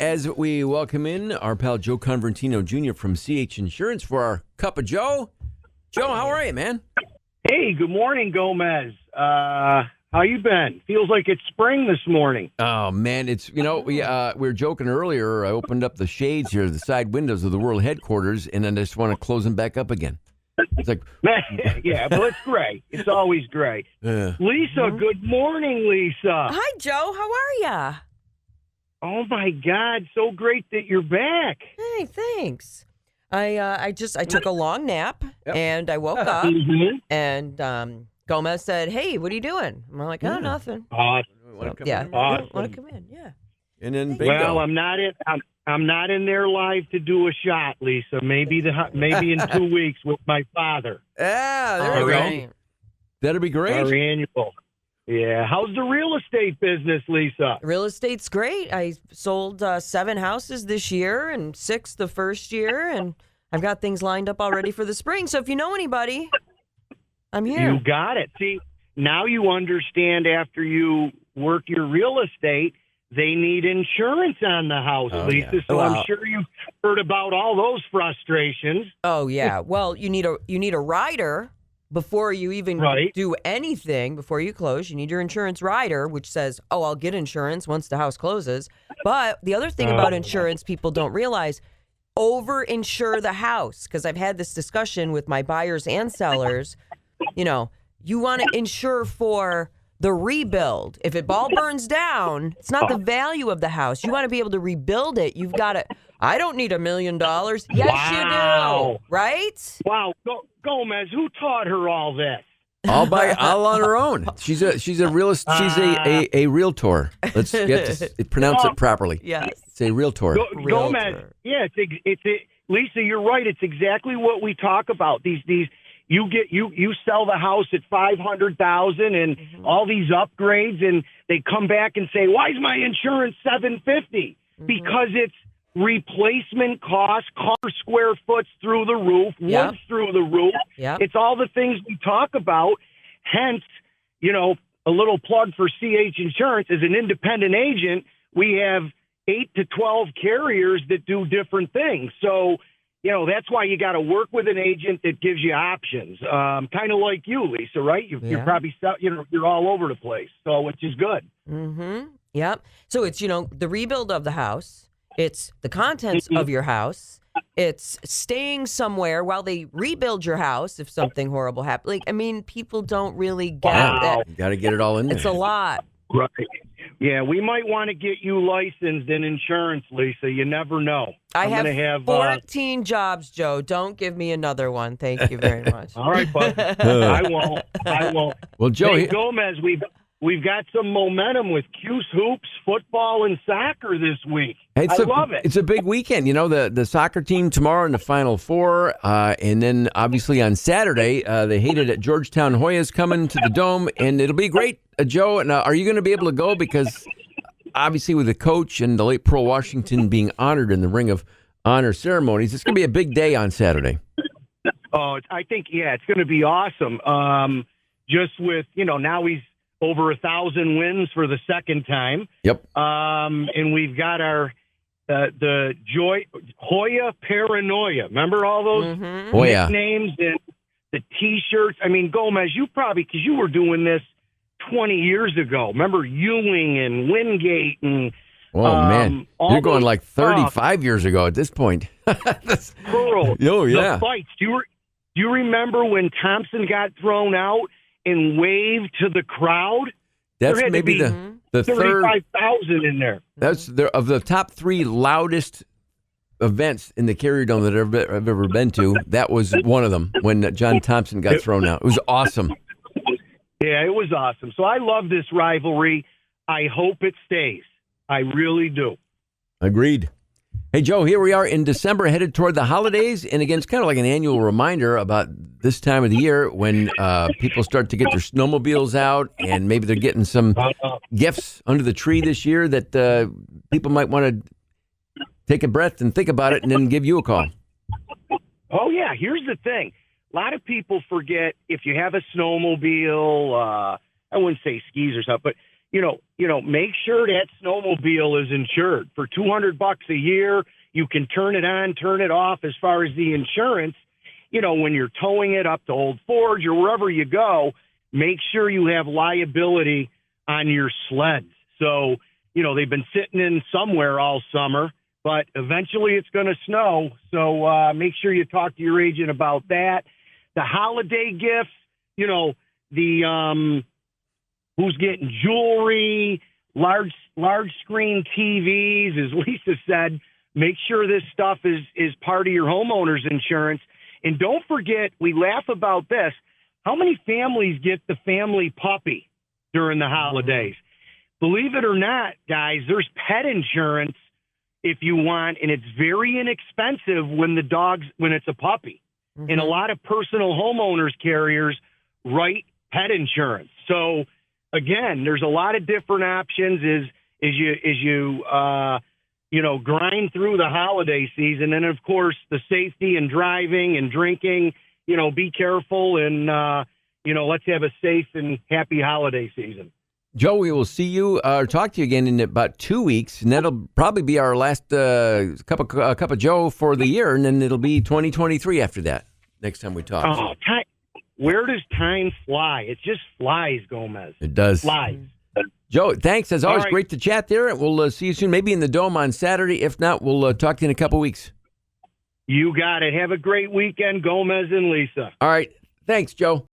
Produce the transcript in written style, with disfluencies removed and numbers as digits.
as we welcome in our pal Joe Convertino Jr. from CH Insurance for our Cup of Joe. Joe, how are you, man? Hey, good morning, Gomez. How you been? Feels like it's spring this morning. Oh, man, it's, we were joking earlier. I opened up the shades here, the side windows of the world headquarters, and then I just want to close them back up again. It's like, yeah, but it's gray. It's always gray. Lisa, good morning, Lisa. Hi, Joe. How are ya? Oh my God, so great that you're back. Hey, thanks. I took a long nap and I woke up and Gomez said, "Hey, what are you doing?" I'm like, "Oh, nothing." Awesome. Want to come in? Yeah. And then bingo. Well, I'm not in there live to do a shot, Lisa. Maybe in 2 weeks with my father. Yeah, there we go. That'll be great. Our annual. Yeah. How's the real estate business, Lisa? Real estate's great. I sold 7 houses this year and 6 the first year, and I've got things lined up already for the spring. So if you know anybody, I'm here. You got it. See, now you understand after you work your real estate, they need insurance on the house, Lisa. Yeah. So I'm sure you've heard about all those frustrations. Oh yeah. Well, you need a rider before you even do anything. Before you close, you need your insurance rider, which says, "Oh, I'll get insurance once the house closes." But the other thing about insurance people don't realize, over-insure the house, because I've had this discussion with my buyers and sellers. You know, you want to insure for the rebuild. If it all burns down, it's not the value of the house. You want to be able to rebuild it. You've got to. I don't need $1 million. Yes, you do. Right? Wow, Gomez, who taught her all this? All on her own. She's a realtor. Let's pronounce it properly. Yes, it's a realtor. Gomez. Yeah, it's Lisa. You're right. It's exactly what we talk about. These. You sell the house at $500,000 and all these upgrades, and they come back and say, "Why is my insurance $750?" Because it's replacement cost, car square foots through the roof, wood's through the roof. It's all the things we talk about. Hence, a little plug for CH Insurance. As an independent agent, we have 8 to 12 carriers that do different things. So, that's why you got to work with an agent that gives you options. Kind of like you, Lisa, right? You're probably, you're all over the place, so which is good. Mm-hmm. Yep. So it's, the rebuild of the house. It's the contents of your house. It's staying somewhere while they rebuild your house if something horrible happens. People don't really get that. You got to get it all in there. It's a lot. Right. Yeah, we might want to get you licensed in insurance, Lisa. You never know. I have 14 jobs, Joe. Don't give me another one. Thank you very much. All right, bud. I won't. Well, Joe, hey, Gomez, we've got some momentum with Cuse hoops, football, and soccer this week. I love it. It's a big weekend. The soccer team tomorrow in the Final Four, and then obviously on Saturday, they hated at Georgetown. Hoya's coming to the Dome, and it'll be great. Joe, and are you going to be able to go? Because obviously with the coach and the late Pearl Washington being honored in the Ring of Honor ceremonies, it's going to be a big day on Saturday. Oh, I think, it's going to be awesome. Just with, now he's over 1,000 wins for the second time. Yep. And we've got our the Hoya Paranoia. Remember all those nicknames and the T-shirts? Gomez, you probably, because you were doing this 20 years ago. Remember Ewing and Wingate and man, you're going like 35 years ago at this point. Pearl. Oh, yeah. The fights. Do you remember when Thompson got thrown out and waved to the crowd? That's maybe the third. 35,000 in there. That's of the top 3 loudest events in the Carrier Dome that I've ever been to. That was one of them when John Thompson got thrown out. It was awesome. Yeah, it was awesome. So I love this rivalry. I hope it stays. I really do. Agreed. Hey, Joe, here we are in December, headed toward the holidays. And again, it's kind of like an annual reminder about this time of the year when people start to get their snowmobiles out, and maybe they're getting some gifts under the tree this year that people might want to take a breath and think about it and then give you a call. Oh, yeah. Here's the thing. A lot of people forget if you have a snowmobile, I wouldn't say skis or something, but make sure that snowmobile is insured. For $200 a year, you can turn it on, turn it off. As far as the insurance, when you're towing it up to Old Forge or wherever you go, make sure you have liability on your sleds. So, they've been sitting in somewhere all summer, but eventually it's going to snow. So make sure you talk to your agent about that. The holiday gifts, who's getting jewelry, large screen TVs, as Lisa said, make sure this stuff is part of your homeowner's insurance. And don't forget, we laugh about this, how many families get the family puppy during the holidays? Believe it or not, guys, there's pet insurance if you want, and it's very inexpensive when it's a puppy. Mm-hmm. And a lot of personal homeowners carriers write pet insurance. So again, there's a lot of different options as you grind through the holiday season. And of course, the safety and driving and drinking, be careful and, let's have a safe and happy holiday season. Joe, we will see you talk to you again in about 2 weeks, and that'll probably be our last cup of Joe for the year, and then it'll be 2023 after that. Next time we talk. Oh, where does time fly? It just flies, Gomez. It does. Flies. Joe, thanks. As always, All right. Great to chat there, and we'll see you soon. Maybe in the Dome on Saturday. If not, we'll talk to you in a couple weeks. You got it. Have a great weekend, Gomez and Lisa. All right. Thanks, Joe.